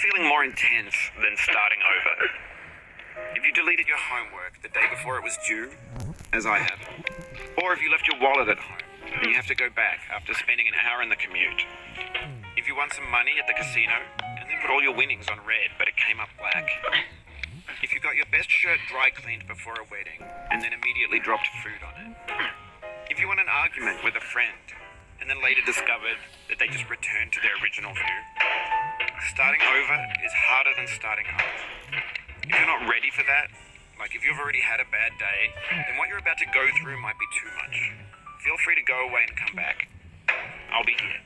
feeling more intense than starting over? If you deleted your homework the day before it was due, as I have, or if you left your wallet at home and you have to go back after spending an hour in the commute. If you won some money at the casino and then put all your winnings on red but it came up black. If you got your best shirt dry cleaned before a wedding and then immediately dropped food on it. If you won an argument with a friend and then later discovered that they just returned to their original view. Starting over is harder than starting up. If you're not ready for that, like if you've already had a bad day, then what you're about to go through might be too much. Feel free to go away and come back. I'll be here.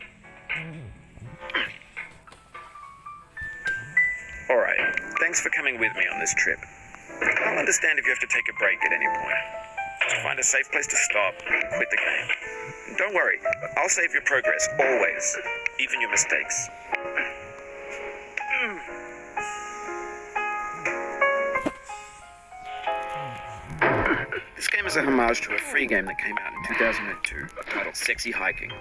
Alright, thanks for coming with me on this trip. I'll understand if you have to take a break at any point. Just find a safe place to stop and quit the game. And don't worry, I'll save your progress, always, even your mistakes. This game is a homage to a free game that came out in 2002 titled Sexy Hiking.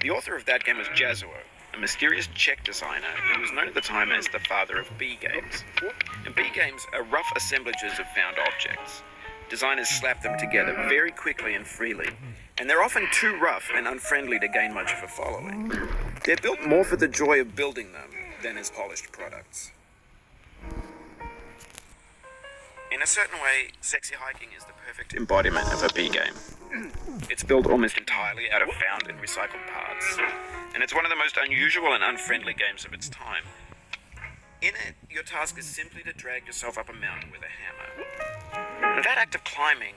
The author of that game was Jazzuo, a mysterious Czech designer who was known at the time as the father of B games. And B games are rough assemblages of found objects. Designers slap them together very quickly and freely, and they're often too rough and unfriendly to gain much of a following. They're built more for the joy of building them than as polished products. In a certain way, Sexy Hiking is the perfect embodiment of a B game. It's built almost entirely out of found and recycled parts, and it's one of the most unusual and unfriendly games of its time. In it, your task is simply to drag yourself up a mountain with a hammer. And that act of climbing,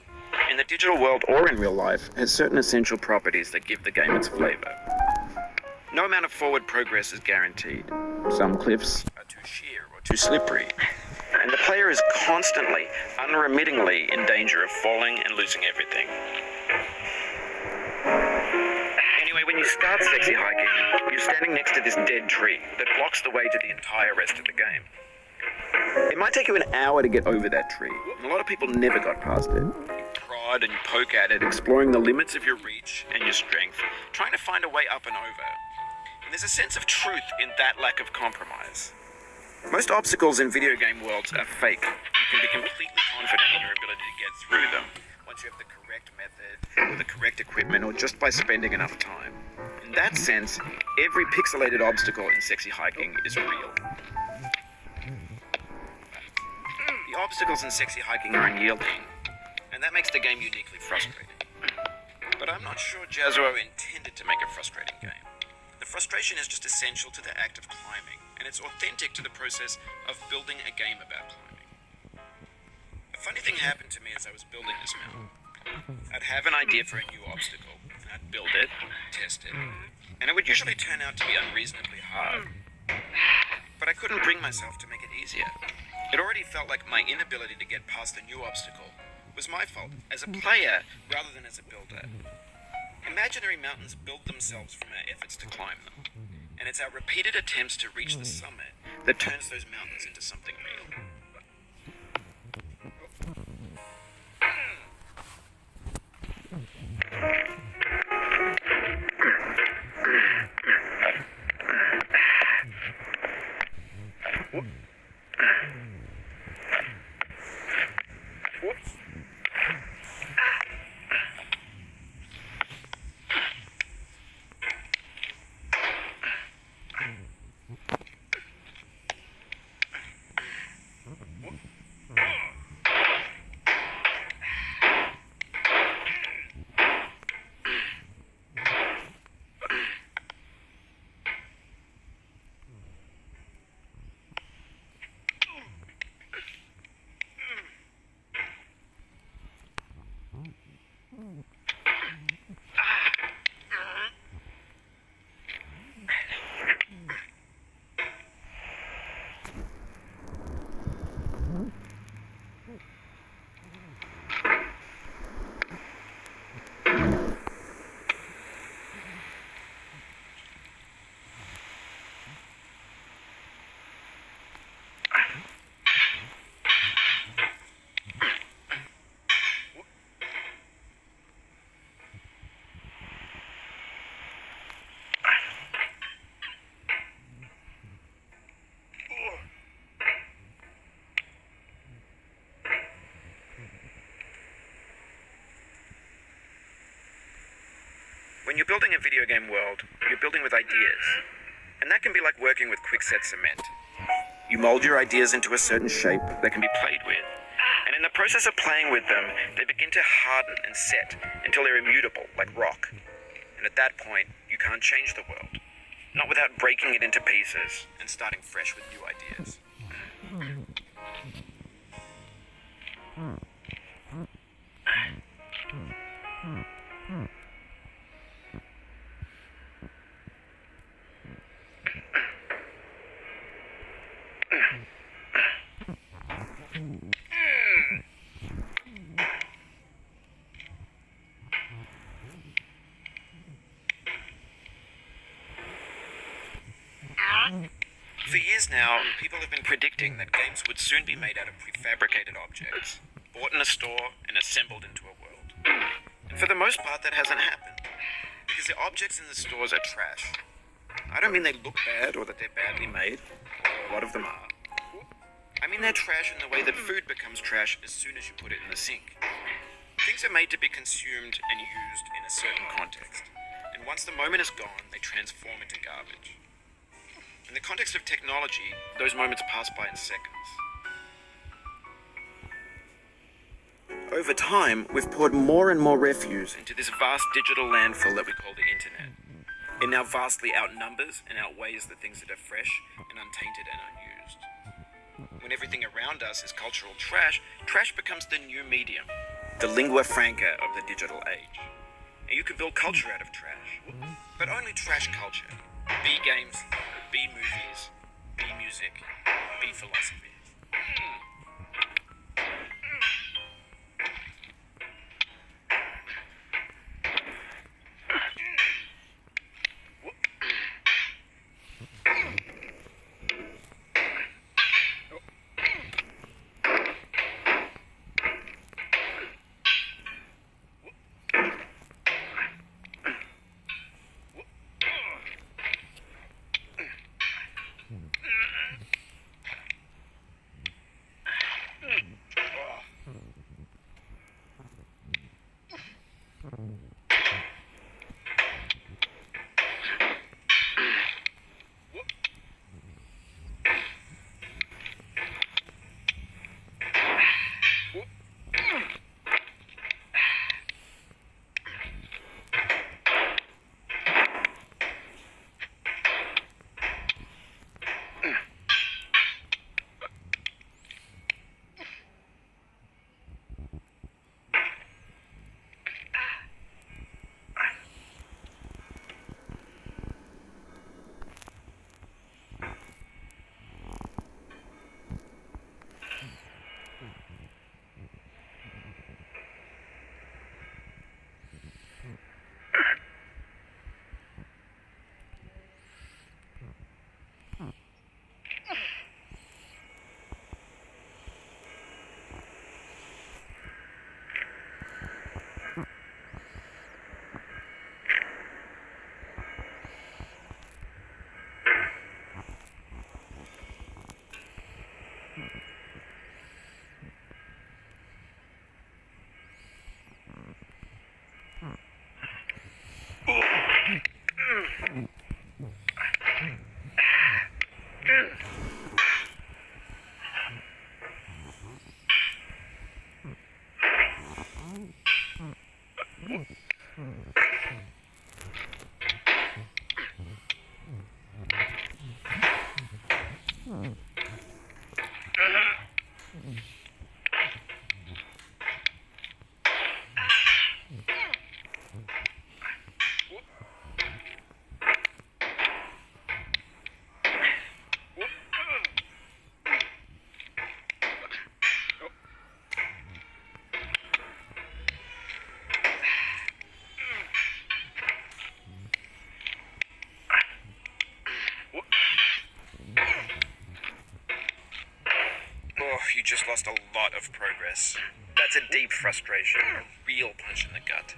in the digital world or in real life, has certain essential properties that give the game its flavor. No amount of forward progress is guaranteed. Some cliffs are too sheer or too slippery, and the player is constantly, unremittingly in danger of falling and losing everything. Anyway, when you start Sexy Hiking, you're standing next to this dead tree that blocks the way to the entire rest of the game. It might take you an hour to get over that tree, and a lot of people never got past it. You prod and you poke at it, exploring the limits of your reach and your strength, trying to find a way up and over. And there's a sense of truth in that lack of compromise. Most obstacles in video game worlds are fake. You can be completely confident in your ability to get through them once you have the correct method, or the correct equipment, or just by spending enough time. In that sense, every pixelated obstacle in Sexy Hiking is real. The obstacles in Sexy Hiking are unyielding, and that makes the game uniquely frustrating. But I'm not sure Jazzuo intended to make a frustrating game. The frustration is just essential to the act of climbing, and it's authentic to the process of building a game about climbing. A funny thing happened to me as I was building this mountain. I'd have an idea for a new obstacle, and I'd build it, test it, and it would usually turn out to be unreasonably hard. But I couldn't bring myself to make it easier. It already felt like my inability to get past the new obstacle was my fault, as a player rather than as a builder. Imaginary mountains build themselves from our efforts to climb them, and it's our repeated attempts to reach the summit that turns those mountains into something real. When you're building a video game world, you're building with ideas. And that can be like working with quickset cement. You mold your ideas into a certain shape that can be played with. And in the process of playing with them, they begin to harden and set until they're immutable, like rock. And at that point, you can't change the world. Not without breaking it into pieces and starting fresh with new ideas. For years now, people have been predicting that games would soon be made out of prefabricated objects, bought in a store and assembled into a world. And for the most part, that hasn't happened, because the objects in the stores are trash. I don't mean they look bad or that they're badly made, although a lot of them are. I mean they're trash in the way that food becomes trash as soon as you put it in the sink. Things are made to be consumed and used in a certain context, and once the moment is gone, they transform into garbage. In the context of technology, those moments pass by in seconds. Over time, we've poured more and more refuse into this vast digital landfill that we call the internet. It now vastly outnumbers and outweighs the things that are fresh and untainted and unused. When everything around us is cultural trash, trash becomes the new medium, the lingua franca of the digital age. And you can build culture out of trash, but only trash culture. Be games, be movies, be music, be philosophy. You just lost a lot of progress. That's a deep frustration, a real punch in the gut.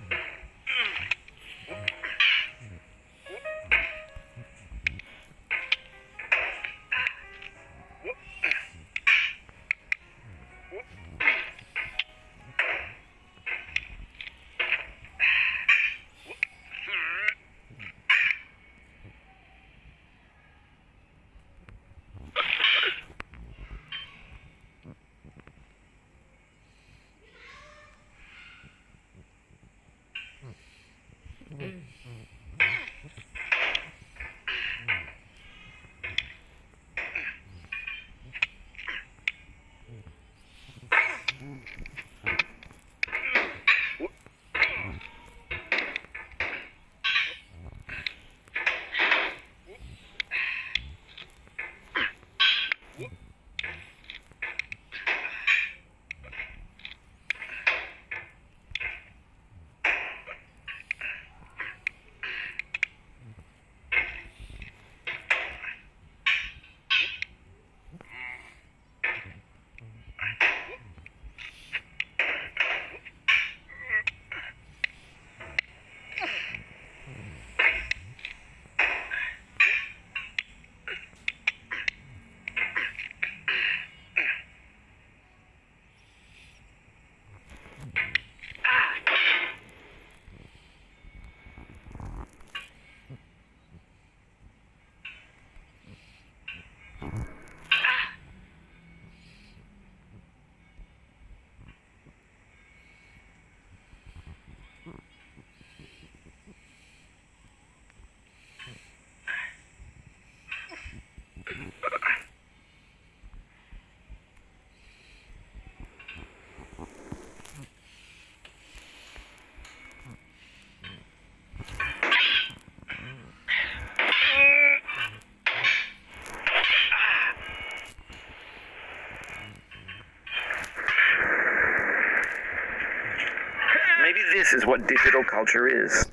Maybe this is what digital culture is.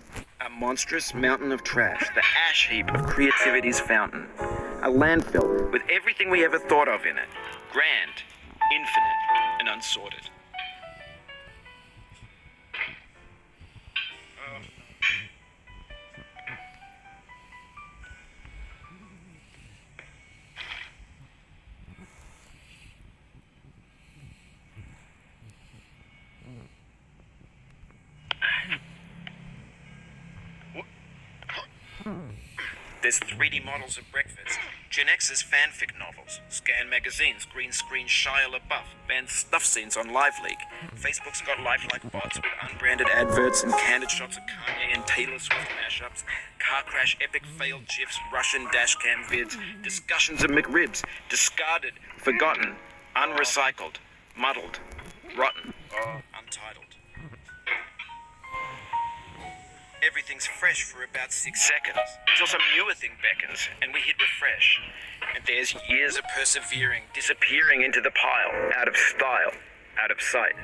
A monstrous mountain of trash, the ash heap of creativity's fountain. A landfill with everything we ever thought of in it. Grand, infinite, and unsorted. There's 3D models of breakfast, Gen X's fanfic novels, Scan magazines, green screen Shia LaBeouf, banned stuff scenes on LiveLeak. Facebook's got lifelike bots with unbranded adverts and candid shots of Kanye and Taylor Swift mashups, car crash epic failed GIFs, Russian dashcam vids, discussions of McRibs, discarded, forgotten, unrecycled, muddled, rotten, untitled. Everything's fresh for about 6 seconds, until some newer thing beckons, and we hit refresh. And there's years of persevering, disappearing into the pile, out of style, out of sight.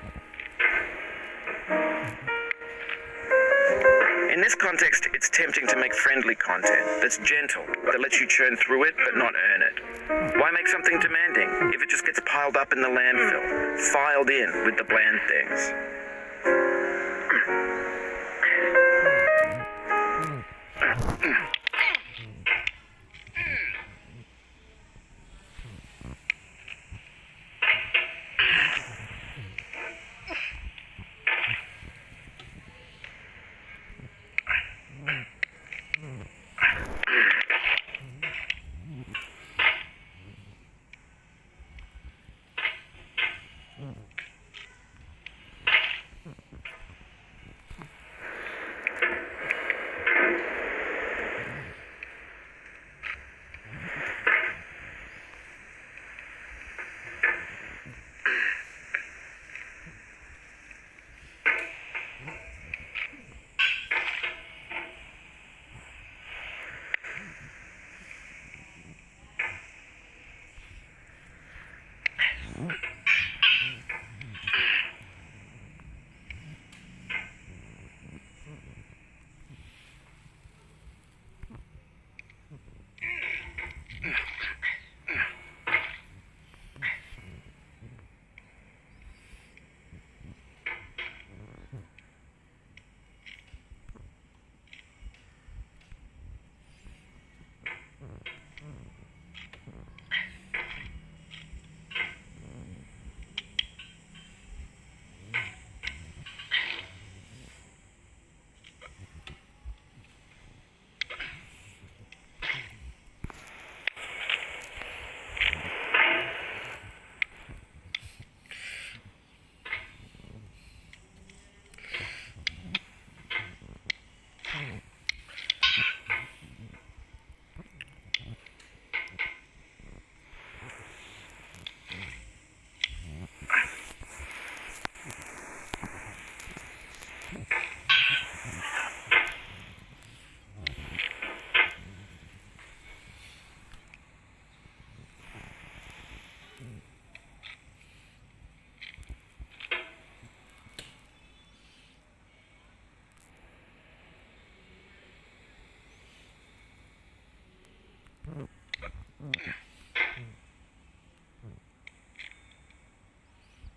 In this context, it's tempting to make friendly content that's gentle, that lets you churn through it but not earn it. Why make something demanding if it just gets piled up in the landfill, filed in with the bland things?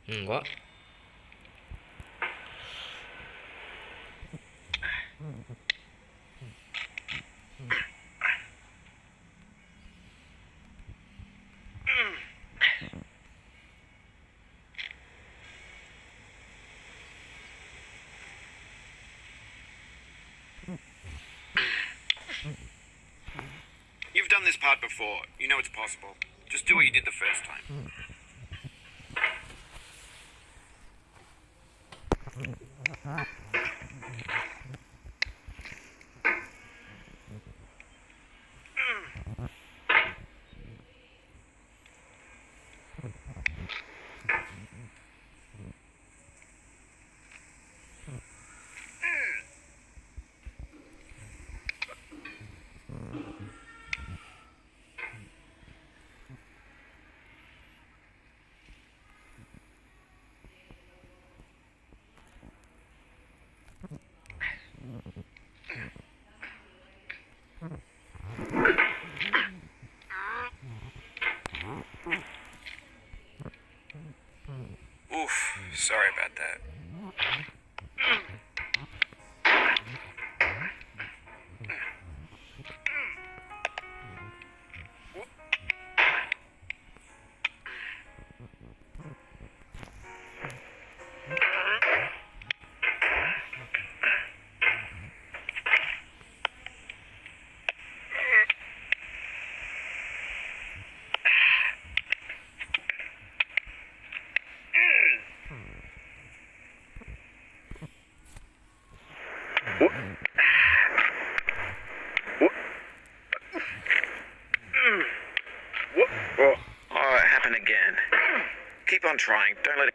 What? You've done this part before. You know it's possible. Just do what you did the first time. Oof, sorry about that. Oh, it happened again. Keep on trying. Don't let it